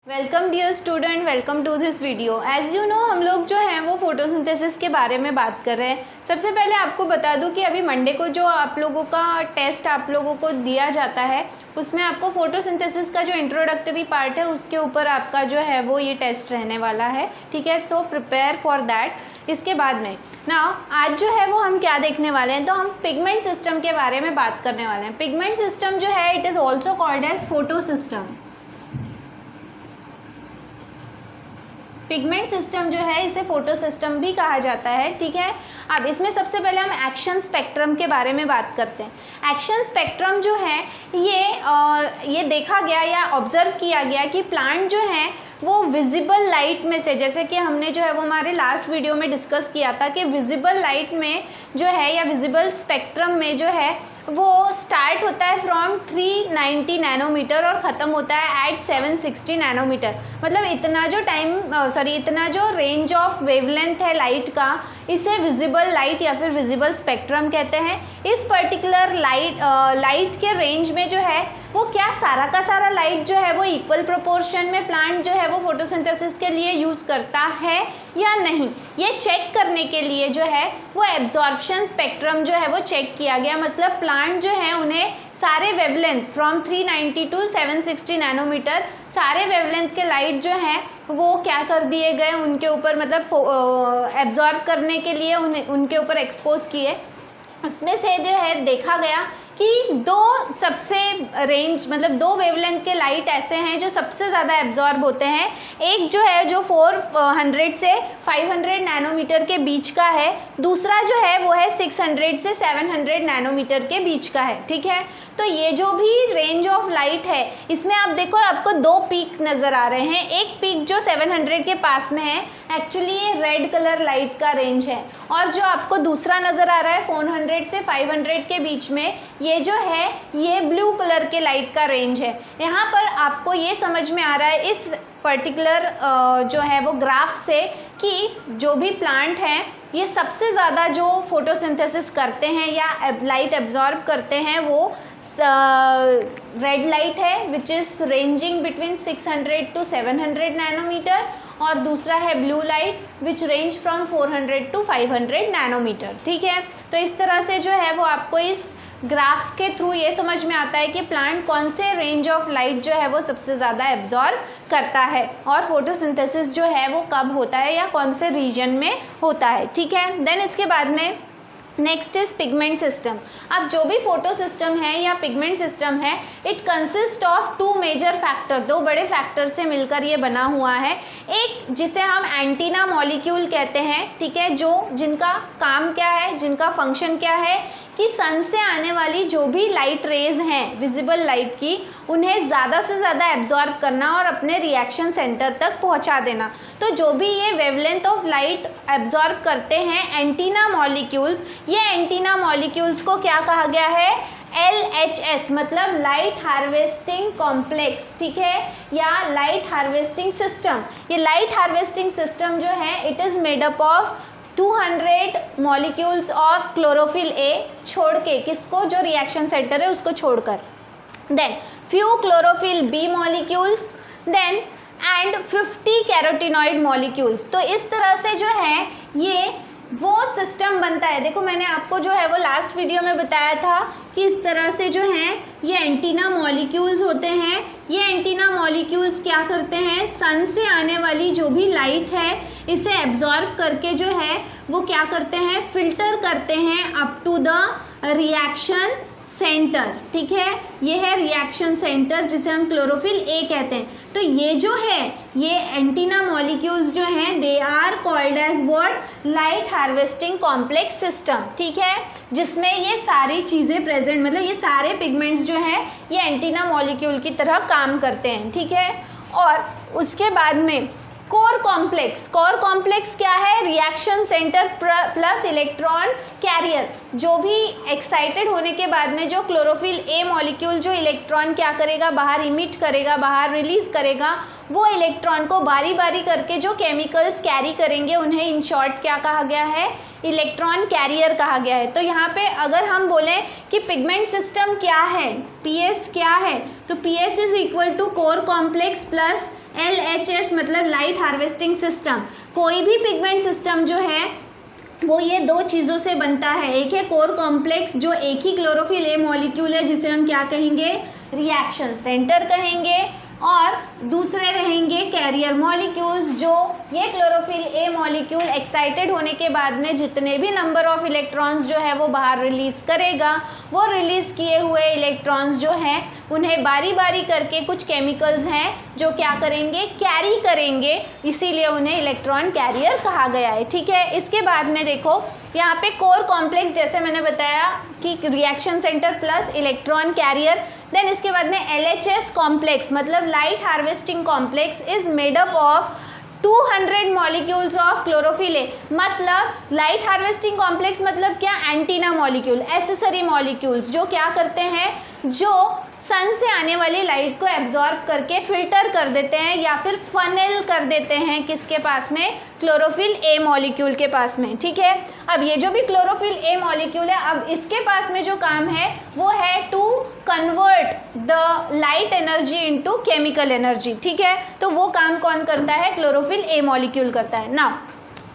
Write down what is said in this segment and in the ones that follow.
Welcome dear student, welcome to this video. As you know हम लोग जो हैं वो फोटोसिंथेसिस के बारे में बात कर रहे हैं। सबसे पहले आपको बता दूं कि अभी मंडे को जो आप लोगों का टेस्ट आप लोगों को दिया जाता है उसमें आपको फोटोसिंथेसिस का जो इंट्रोडक्टरी पार्ट है उसके ऊपर आपका जो है वो ये टेस्ट रहने वाला है, ठीक है। So prepare for that. इसके बाद में ना आज जो है वो हम क्या देखने वाले हैं, तो हम पिगमेंट सिस्टम के बारे में बात करने वाले हैं। पिगमेंट सिस्टम जो है it is also called as photo system. Pigment system जो है इसे फोटो सिस्टम भी कहा जाता है, ठीक है। अब इसमें सबसे पहले हम एक्शन स्पेक्ट्रम के बारे में बात करते हैं। एक्शन स्पेक्ट्रम जो है ये देखा गया या ऑब्जर्व किया गया कि प्लांट जो है वो विजिबल लाइट में से, जैसे कि हमने जो है वो हमारे लास्ट वीडियो में डिस्कस किया था कि विजिबल लाइट में जो है या विजिबल स्पेक्ट्रम में जो है वो स्टार्ट होता है फ्रॉम 390 नैनोमीटर और ख़त्म होता है एट 760 नैनोमीटर। मतलब इतना जो रेंज ऑफ वेवलेंथ है लाइट का, इसे विजिबल लाइट या फिर विजिबल स्पेक्ट्रम कहते हैं। इस पर्टिकुलर लाइट के रेंज में जो है वो क्या सारा का सारा लाइट जो है वो इक्वल प्रोपोर्शन में प्लांट जो है वो फोटोसिंथेसिस के लिए यूज़ करता है या नहीं, ये चेक करने के लिए जो है वो एब्जॉर्प्शन स्पेक्ट्रम जो है वो चेक किया गया। मतलब प्लांट जो है उन्हें सारे वेवलेंथ फ्रॉम 390 टू 760 नैनोमीटर सारे वेवलेंथ के लाइट जो हैं वो क्या कर दिए गए उनके ऊपर, मतलब एब्जॉर्ब करने के लिए उनके ऊपर एक्सपोज किए। उसमें से जो है देखा गया कि दो वेवलेंथ के लाइट ऐसे हैं जो सबसे ज़्यादा एब्जॉर्ब होते हैं। एक जो है जो 400 से 500 नैनोमीटर के बीच का है, दूसरा जो है वो है 600 से 700 नैनोमीटर के बीच का है, ठीक है। तो ये जो भी रेंज ऑफ लाइट है इसमें आप देखो आपको दो पीक नज़र आ रहे हैं। एक पीक जो 700 के पास में है, एक्चुअली ये रेड कलर लाइट का रेंज है, और जो आपको दूसरा नज़र आ रहा है 400 से 500 के बीच में, ये जो है ये ब्लू कलर के लाइट का रेंज है। यहाँ पर आपको ये समझ में आ रहा है इस पर्टिकुलर जो है वो ग्राफ से कि जो भी प्लांट हैं ये सबसे ज़्यादा जो फोटोसिंथेसिस करते हैं या लाइट एब्जॉर्ब करते हैं वो रेड लाइट है which is ranging between 600 to 700 nanometer, और दूसरा है blue light which range from 400 to 500 nanometer, ठीक है। तो इस तरह से जो है वो आपको इस ग्राफ के थ्रू ये समझ में आता है कि प्लांट कौन से रेंज ऑफ लाइट जो है वो सबसे ज़्यादा एब्जॉर्ब करता है और फोटोसिंथेसिस जो है वो कब होता है या कौन से रीजन में होता है, ठीक है। देन इसके बाद में नेक्स्ट इज पिगमेंट सिस्टम। अब जो भी फोटो सिस्टम है या पिगमेंट सिस्टम है it consist of two major factor, दो बड़े फैक्टर से मिलकर ये बना हुआ है। एक जिसे हम एंटीना मॉलिक्यूल कहते हैं, ठीक है, जिनका काम क्या है, जिनका फंक्शन क्या है कि सन से आने वाली जो भी लाइट रेज हैं विजिबल लाइट की, उन्हें ज़्यादा से ज़्यादा एब्जॉर्ब करना और अपने रिएक्शन सेंटर तक पहुंचा देना। तो जो भी ये वेवलेंथ ऑफ लाइट एब्जॉर्ब करते हैं एंटीना मॉलिक्यूल्स, ये एंटीना मॉलिक्यूल्स को क्या कहा गया है, LHS, मतलब लाइट हार्वेस्टिंग कॉम्प्लेक्स, ठीक है, या लाइट हार्वेस्टिंग सिस्टम। ये लाइट हार्वेस्टिंग सिस्टम जो है it is made up of 200 molecules of chlorophyll A, छोड़ के किसको, जो रिएक्शन सेंटर है उसको छोड़कर, then few chlorophyll B molecules, then and 50 carotenoid molecules. तो इस तरह से जो है ये वो सिस्टम बनता है। देखो मैंने आपको जो है वो लास्ट वीडियो में बताया था कि इस तरह से जो है ये एंटीना मॉलिक्यूल्स होते हैं। ये एंटीना मॉलिक्यूल्स क्या करते हैं, सन से आने वाली जो भी लाइट है इसे एब्जॉर्ब करके जो है वो क्या करते हैं, फिल्टर करते हैं up to the reaction centre, ठीक है। ये है रिएक्शन सेंटर जिसे हम क्लोरोफिल ए कहते हैं। तो ये जो है ये एंटीना मॉलिक्यूल्स जो हैं they are called as what, light harvesting complex system, ठीक है, जिसमें ये सारी चीज़ें प्रेजेंट, मतलब ये सारे पिगमेंट्स जो है ये एंटीना मॉलिक्यूल की तरह काम करते हैं, ठीक है। और उसके बाद में कोर कॉम्प्लेक्स क्या है, reaction centre plus electron career. जो भी एक्साइटेड होने के बाद में जो क्लोरोफिल ए मॉलिक्यूल जो इलेक्ट्रॉन क्या करेगा, बाहर इमिट करेगा, बाहर रिलीज करेगा, वो इलेक्ट्रॉन को बारी बारी करके जो केमिकल्स कैरी करेंगे उन्हें इन शॉर्ट क्या कहा गया है, इलेक्ट्रॉन कैरियर कहा गया है। तो यहाँ पे अगर हम बोलें कि पिगमेंट सिस्टम क्या है, पीएस क्या है, तो PS is equal to core complex plus LHS मतलब लाइट हार्वेस्टिंग सिस्टम। कोई भी पिगमेंट सिस्टम जो है वो ये दो चीज़ों से बनता है। एक है कोर कॉम्प्लेक्स जो एक ही क्लोरोफिल ए मॉलिक्यूल है जिसे हम क्या कहेंगे, रिएक्शन सेंटर कहेंगे, और दूसरे रहेंगे कैरियर मॉलिक्यूल्स जो ये क्लोरोफिल ए मॉलिक्यूल एक्साइटेड होने के बाद में जितने भी नंबर ऑफ इलेक्ट्रॉन्स जो है वो बाहर रिलीज़ करेगा, वो रिलीज़ किए हुए इलेक्ट्रॉन्स जो हैं उन्हें बारी बारी करके कुछ केमिकल्स हैं जो क्या करेंगे, कैरी करेंगे, इसीलिए उन्हें इलेक्ट्रॉन कैरियर कहा गया है। ठीक है, इसके बाद में देखो यहाँ पे कोर कॉम्प्लेक्स जैसे मैंने बताया कि reaction centre plus electron carrier. Then इसके बाद में LHS कॉम्प्लेक्स मतलब light harvesting complex is made up of 200 molecules of chlorophyll A. मतलब लाइट हार्वेस्टिंग कॉम्प्लेक्स मतलब क्या, एंटीना मॉलिक्यूल, एसेसरी मॉलिक्यूल्स जो क्या करते हैं, जो सन से आने वाली लाइट को एब्जॉर्ब करके फिल्टर कर देते हैं या फिर फनेल कर देते हैं किसके पास में, क्लोरोफिल ए मॉलिक्यूल के पास में। ठीक है, अब ये जो भी क्लोरोफिल ए मॉलिक्यूल है, अब इसके पास में जो काम है वो है to convert the light energy into chemical energy. ठीक है, तो वो काम कौन करता है, क्लोरोफिल ए मॉलिक्यूल करता है ना।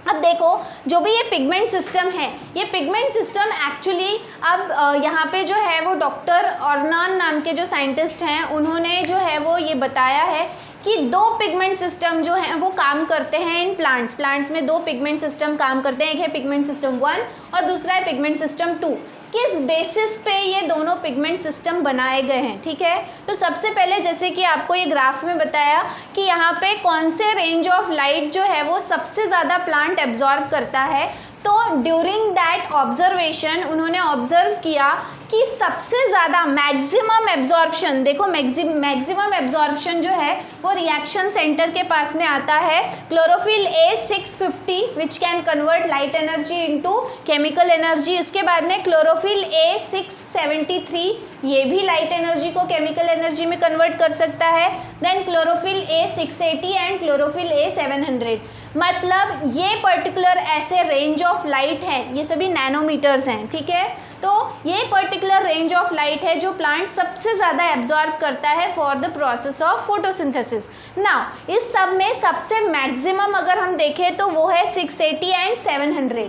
अब देखो जो भी ये पिगमेंट सिस्टम है, ये पिगमेंट सिस्टम एक्चुअली अब यहाँ पे जो है वो डॉक्टर ऑर्नान नाम के जो साइंटिस्ट हैं उन्होंने जो है वो ये बताया है कि दो पिगमेंट सिस्टम जो हैं वो काम करते हैं इन प्लांट्स में दो पिगमेंट सिस्टम काम करते हैं, एक है पिगमेंट सिस्टम 1 और दूसरा है पिगमेंट सिस्टम 2। किस बेसिस पे ये दोनों पिगमेंट सिस्टम बनाए गए हैं, ठीक है। तो सबसे पहले जैसे कि आपको ये ग्राफ में बताया कि यहाँ पे कौन से रेंज ऑफ लाइट जो है वो सबसे ज़्यादा प्लांट एब्जॉर्ब करता है, तो ड्यूरिंग दैट ऑब्जर्वेशन उन्होंने ऑब्जर्व किया कि सबसे ज़्यादा मैक्सिमम एब्जॉर्प्शन, देखो मैक्सिमम एब्जॉर्प्शन जो है वो रिएक्शन सेंटर के पास में आता है chlorophyll A 650 which can convert light energy into chemical energy. इसके बाद में क्लोरोफिल ए 673 ये भी लाइट एनर्जी को केमिकल एनर्जी में कन्वर्ट कर सकता है। Then chlorophyll A 680 and chlorophyll A 700। मतलब ये पर्टिकुलर ऐसे रेंज ऑफ लाइट है, ये सभी नैनोमीटर्स हैं, ठीक है। तो ये पर्टिकुलर रेंज ऑफ लाइट है जो प्लांट सबसे ज़्यादा एब्जॉर्ब करता है for the process of photosynthesis. Now इस सब में सबसे मैक्सिमम अगर हम देखें तो वो है 680 एंड 700,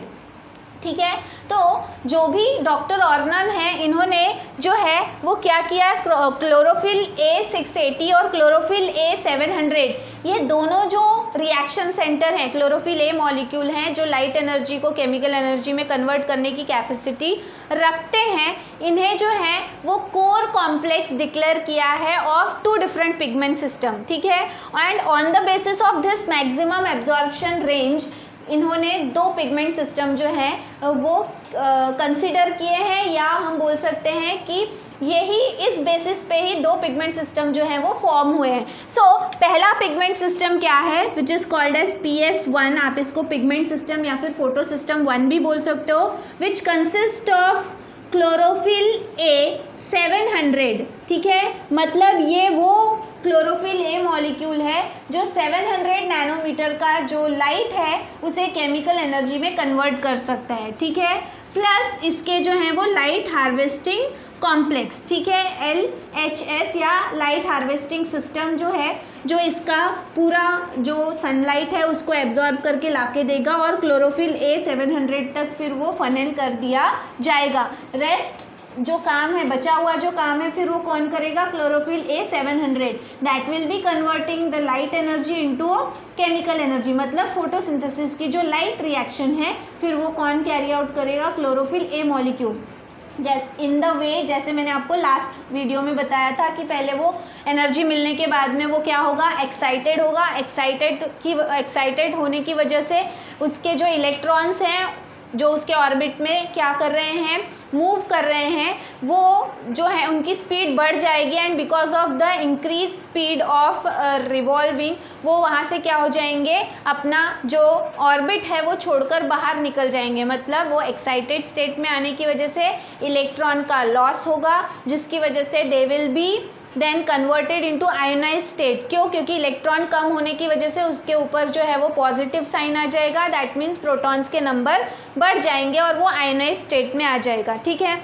ठीक है। तो जो भी डॉक्टर ऑर्नन हैं इन्होंने जो है वो क्या किया, क्लोरोफिल ए 680 और क्लोरोफिल ए 700 ये दोनों जो रिएक्शन सेंटर हैं, क्लोरोफिल ए मॉलिक्यूल हैं जो लाइट एनर्जी को केमिकल एनर्जी में कन्वर्ट करने की कैपेसिटी रखते हैं, इन्हें जो है वो कोर कॉम्प्लेक्स डिक्लेयर किया है ऑफ 2 डिफरेंट पिगमेंट सिस्टम, ठीक है। And on the basis of this maximum absorption range इन्होंने 2 पिगमेंट सिस्टम जो है वो कंसिडर किए हैं, या हम बोल सकते हैं कि यही इस बेसिस पे ही 2 पिगमेंट सिस्टम जो हैं वो फॉर्म हुए हैं। सो पहला पिगमेंट सिस्टम क्या है, which is called as PS1, आप इसको पिगमेंट सिस्टम या फिर फोटो सिस्टम 1 भी बोल सकते हो, which consist of chlorophyll A 700, ठीक है। मतलब ये वो क्लोरोफिल ए मॉलिक्यूल है जो 700 नैनोमीटर का जो लाइट है उसे केमिकल एनर्जी में कन्वर्ट कर सकता है, ठीक है। प्लस इसके जो हैं वो लाइट हार्वेस्टिंग कॉम्प्लेक्स, ठीक है, LHS या लाइट हार्वेस्टिंग सिस्टम जो है, जो इसका पूरा जो सनलाइट है उसको एब्जॉर्ब करके लाके देगा और क्लोरोफिल ए 700 तक फिर वो फनेल कर दिया जाएगा। रेस्ट जो काम है, बचा हुआ जो काम है, फिर वो कौन करेगा, chlorophyll A 700 that will B converting the light energy into chemical energy. मतलब फोटोसिंथेसिस की जो लाइट रिएक्शन है फिर वो कौन कैरी आउट करेगा, chlorophyll A molecule. In the way जैसे मैंने आपको लास्ट वीडियो में बताया था कि पहले वो एनर्जी मिलने के बाद में वो क्या होगा, एक्साइटेड होगा। एक्साइटेड होने की वजह से उसके जो इलेक्ट्रॉन्स हैं जो उसके ऑर्बिट में क्या कर रहे हैं, मूव कर रहे हैं, वो जो है उनकी स्पीड बढ़ जाएगी and because of the increase speed of revolving वो वहाँ से क्या हो जाएंगे, अपना जो ऑर्बिट है वो छोड़कर बाहर निकल जाएंगे। मतलब वो एक्साइटेड स्टेट में आने की वजह से इलेक्ट्रॉन का लॉस होगा, जिसकी वजह से they will be then converted into ionize state. क्यों, क्योंकि इलेक्ट्रॉन कम होने की वजह से उसके ऊपर जो है वो पॉजिटिव साइन आ जाएगा, दैट मीन्स प्रोटॉन्स के नंबर बढ़ जाएंगे और वो आयोनाइज स्टेट में आ जाएगा, ठीक है।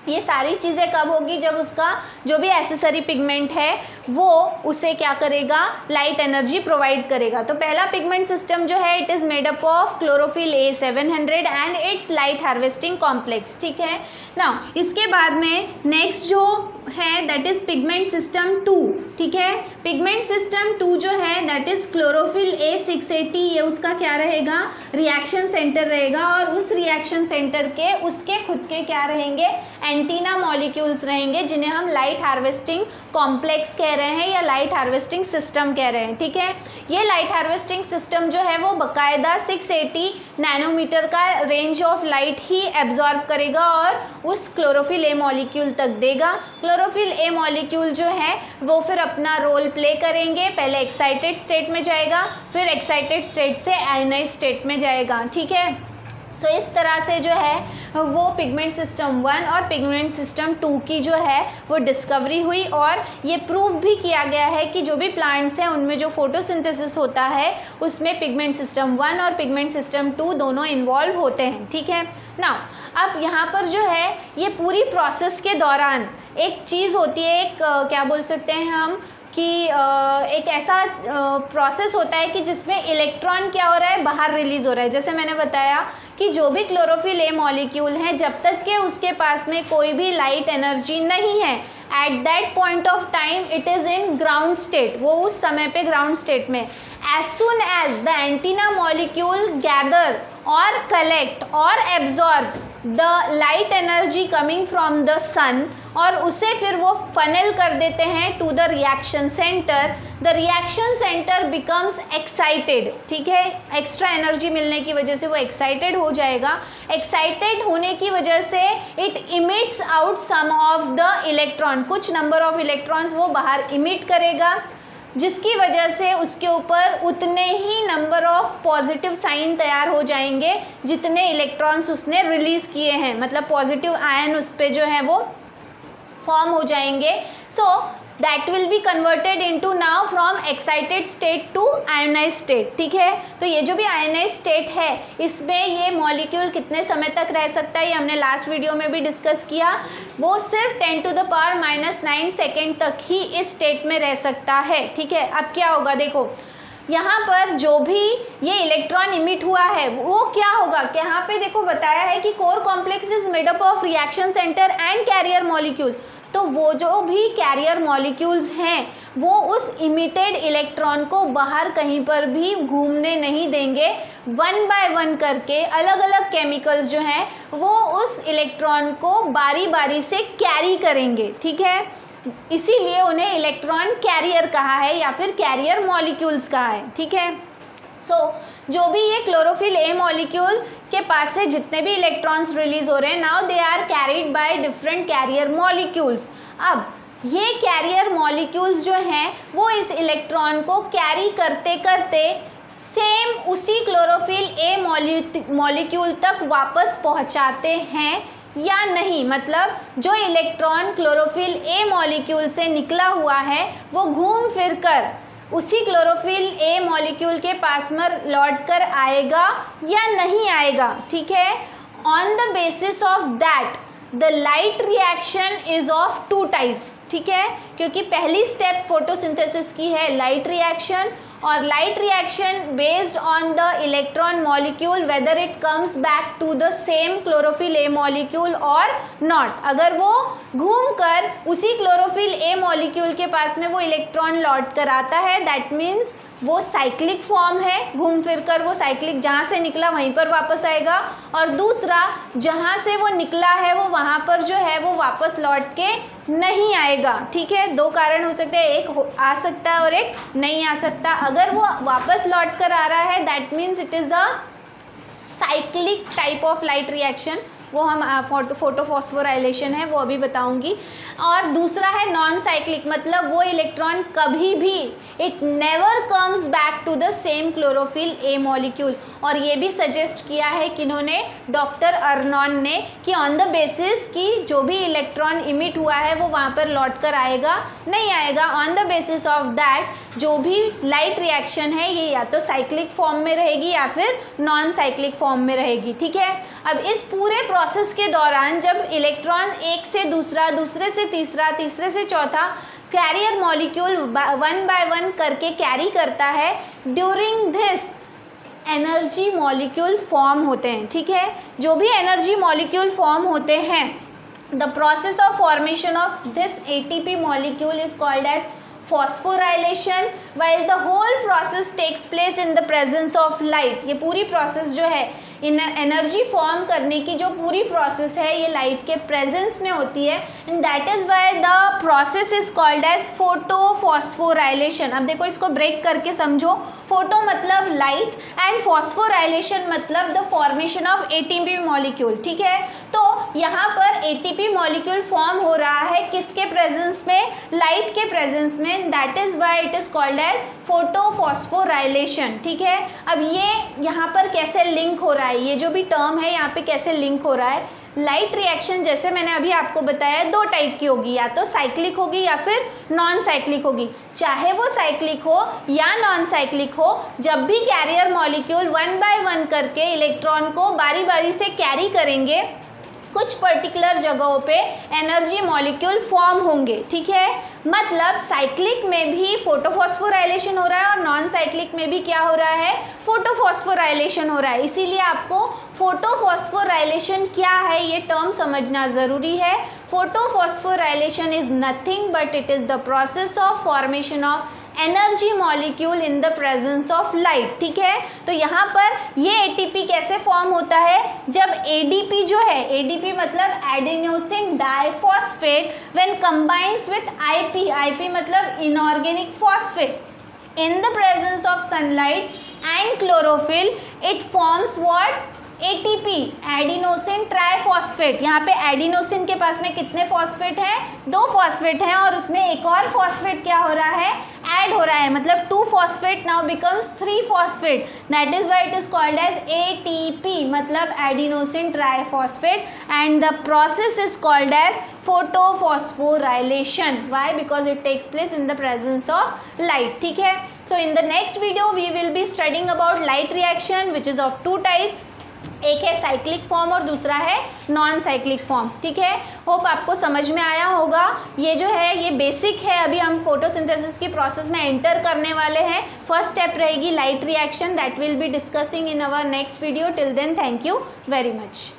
ये सारी चीज़ें कब होगी, जब उसका जो भी एसेसरी पिगमेंट है वो उसे क्या करेगा, लाइट एनर्जी प्रोवाइड करेगा। तो पहला पिगमेंट सिस्टम जो है it is made up of chlorophyll A700 and its light harvesting complex, ठीक है ना। इसके बाद में नेक्स्ट जो है दैट इज पिगमेंट सिस्टम 2, ठीक है। पिगमेंट सिस्टम 2 जो है दैट इज क्लोरोफिल A680, ये उसका क्या रहेगा, रिएक्शन सेंटर रहेगा और उस रिएक्शन सेंटर के उसके खुद के क्या रहेंगे, एंटीना मॉलिक्यूल्स रहेंगे जिन्हें हम लाइट हार्वेस्टिंग कॉम्प्लेक्स कह रहे हैं या लाइट हार्वेस्टिंग सिस्टम कह रहे हैं, ठीक है। ये लाइट हार्वेस्टिंग सिस्टम जो है वो बाकायदा 680 नैनोमीटर का range of light he absorb करेगा और उस क्लोरोफिल ए मॉलिक्यूल तक देगा। क्लोरोफिल ए मॉलिक्यूल जो है वो फिर अपना रोल प्ले करेंगे, पहले एक्साइटेड स्टेट में जाएगा, फिर एक्साइटेड स्टेट से आयनाइज स्टेट में जाएगा, ठीक है। सो इस तरह से जो है वो पिगमेंट सिस्टम 1 और पिगमेंट सिस्टम 2 की जो है वो डिस्कवरी हुई और ये प्रूव भी किया गया है कि जो भी प्लांट्स हैं उनमें जो फोटोसिंथेसिस होता है उसमें पिगमेंट सिस्टम 1 और पिगमेंट सिस्टम 2 दोनों इन्वॉल्व होते हैं, ठीक है ना। अब यहाँ पर जो है ये पूरी प्रोसेस के दौरान एक चीज़ होती है, एक क्या बोल सकते हैं हम कि एक ऐसा प्रोसेस होता है कि जिसमें इलेक्ट्रॉन क्या हो रहा है, बाहर रिलीज़ हो रहा है। जैसे मैंने बताया कि जो भी क्लोरोफिल ए मॉलिक्यूल है जब तक के उसके पास में कोई भी लाइट एनर्जी नहीं है, at that point of time it is in ground state, वो उस समय पे ग्राउंड स्टेट में। As soon as the antenna molecule gather और कलेक्ट और absorb the light energy coming from the sun और उसे फिर वो फनल कर देते हैं to the reaction centre, the reaction centre becomes excited, ठीक है। एक्स्ट्रा एनर्जी मिलने की वजह से वो एक्साइटेड हो जाएगा। एक्साइटेड होने की वजह से it emits out some of the electron, कुछ नंबर ऑफ इलेक्ट्रॉन्स वो बाहर इमिट करेगा, जिसकी वजह से उसके ऊपर उतने ही नंबर ऑफ पॉजिटिव साइन तैयार हो जाएंगे जितने इलेक्ट्रॉन्स उसने रिलीज़ किए हैं, मतलब पॉजिटिव आयन उस पर जो है वो फॉर्म हो जाएंगे। So that will be converted into now from excited state to ionize state, ठीक है। तो ये जो भी आयोनाइज स्टेट है इसमें ये मॉलिक्यूल कितने समय तक रह सकता है, ये हमने लास्ट वीडियो में भी डिस्कस किया, वो सिर्फ 10⁻⁹ सेकेंड तक ही इस स्टेट में रह सकता है, ठीक है। अब क्या होगा, देखो यहाँ पर जो भी ये इलेक्ट्रॉन इमिट हुआ है वो क्या होगा, कि यहाँ पे देखो बताया है कि core complex is made up of reaction centre and carrier molecule. तो वो जो भी कैरियर मॉलिक्यूल्स हैं वो उस इमिटेड इलेक्ट्रॉन को बाहर कहीं पर भी घूमने नहीं देंगे, वन बाय वन करके अलग अलग केमिकल्स जो हैं वो उस इलेक्ट्रॉन को बारी बारी से कैरी करेंगे, ठीक है। इसीलिए उन्हें इलेक्ट्रॉन कैरियर कहा है या फिर कैरियर मॉलिक्यूल्स कहा है, ठीक है। सो जो भी ये क्लोरोफिल ए मॉलिक्यूल के पास से जितने भी इलेक्ट्रॉन्स रिलीज हो रहे हैं now they are carried by different carrier molecules. अब ये कैरियर मॉलिक्यूल्स जो हैं वो इस इलेक्ट्रॉन को कैरी करते करते सेम उसी क्लोरोफिल ए मॉलिक्यूल तक वापस पहुंचाते हैं या नहीं, मतलब जो इलेक्ट्रॉन क्लोरोफिल ए मॉलिक्यूल से निकला हुआ है वो घूम फिर कर उसी क्लोरोफिल ए मॉलिक्यूल के पास में लौट कर आएगा या नहीं आएगा, ठीक है। On the basis of that the light reaction is of 2 types, ठीक है, क्योंकि पहली स्टेप फोटोसिंथेसिस की है लाइट रिएक्शन, और light reaction based on the electron molecule whether it comes back to the same chlorophyll A molecule और not. अगर वो घूमकर उसी क्लोरोफिल ए मॉलिक्यूल के पास में वो इलेक्ट्रॉन लौट कर आता है दैट मीन्स वो साइक्लिक फॉर्म है, घूम फिर कर वो साइक्लिक जहाँ से निकला वहीं पर वापस आएगा, और दूसरा जहाँ से वो निकला है वो वहाँ पर जो है वो वापस लौट के नहीं आएगा, ठीक है। 2 कारण हो सकते हैं, एक आ सकता है और एक नहीं आ सकता। अगर वो वापस लौट कर आ रहा है that means it is the cyclic type of light reaction, वो हम फोटोफॉस्फोराइलेशन है वो अभी बताऊंगी। और दूसरा है नॉन साइक्लिक, मतलब वो इलेक्ट्रॉन कभी भी it never comes back to the same chlorophyll A molecule. और ये भी सजेस्ट किया है किन्होंने, डॉक्टर अर्नॉन ने, कि ऑन द बेसिस कि जो भी इलेक्ट्रॉन इमिट हुआ है वो वहाँ पर लौट कर आएगा नहीं आएगा, on the basis of that जो भी लाइट रिएक्शन है ये या तो साइक्लिक फॉर्म में रहेगी या फिर नॉन साइक्लिक फॉर्म में रहेगी, ठीक है। अब इस पूरे प्रोसेस के दौरान जब इलेक्ट्रॉन एक से दूसरा, दूसरे से तीसरा, तीसरे से चौथा carrier molecule one by one करके कैरी करता है, during this energy molecule form होते हैं। ठीक है, जो भी एनर्जी मॉलिक्यूल फॉर्म होते हैं, the process of formation of this ATP molecule is called as phosphorylation, while the whole process takes place in the presence of light। ये पूरी प्रोसेस जो है एनर्जी फॉर्म करने की जो पूरी प्रोसेस है ये लाइट के प्रेजेंस में होती है, and that is why the process is called as photophosphorylation. अब देखो इसको ब्रेक करके समझो, फोटो मतलब लाइट एंड फॉस्फोराइलेशन मतलब the formation of ATP molecule. ठीक है, तो यहाँ पर ATP मॉलिक्यूल फॉर्म हो रहा है किसके प्रेजेंस में, लाइट के प्रेजेंस में, that is why it is called as photophosphorylation. ठीक है, अब ये यहाँ पर कैसे लिंक हो रहा है, ये जो भी टर्म है यहाँ पे कैसे लिंक हो रहा है। लाइट रिएक्शन जैसे मैंने अभी आपको बताया दो टाइप की होगी, या तो साइक्लिक होगी या फिर नॉन साइक्लिक होगी। चाहे वो साइक्लिक हो या नॉन साइक्लिक हो, जब भी carrier molecule one by one करके इलेक्ट्रॉन को बारी बारी से कैरी करेंगे, कुछ पर्टिकुलर जगहों पे एनर्जी मॉलिक्यूल फॉर्म होंगे। ठीक है, मतलब साइक्लिक में भी फोटोफॉस्फोराइलेशन हो रहा है और नॉन साइक्लिक में भी क्या हो रहा है, फोटोफॉस्फोराइलेशन हो रहा है। इसीलिए आपको फोटोफॉस्फोराइलेशन क्या है ये टर्म समझना ज़रूरी है। Photophosphorylation is nothing but it is the process of formation of energy molecule in the presence of light. ठीक है, तो यहाँ पर ये ATP कैसे फॉर्म होता है, जब ADP जो है, ADP मतलब adenosine diphosphate, when combines with IP मतलब inorganic phosphate in the presence of sunlight and chlorophyll, it forms what, ATP adenosine triphosphate. यहाँ पे एडिनोसिन के पास में कितने फॉस्फेट हैं, 2 फॉस्फेट हैं, और उसमें एक और फॉस्फेट क्या हो रहा है, ऐड हो रहा है, मतलब 2 phosphate now becomes 3 phosphate, that is why it is called as ATP मतलब adenosine triphosphate, and the process is called as photophosphorylation. Why, because it takes place in the presence of light. ठीक है, so in the next video we will be studying about light reaction which is of 2 types, एक है cyclic form और दूसरा है non cyclic form. ठीक है, hope आपको समझ में आया होगा। ये जो है ये बेसिक है, अभी हम फोटोसिंथेसिस की प्रोसेस में एंटर करने वाले हैं। फर्स्ट स्टेप रहेगी light reaction, that will be discussing in our next video. Till then thank you very much.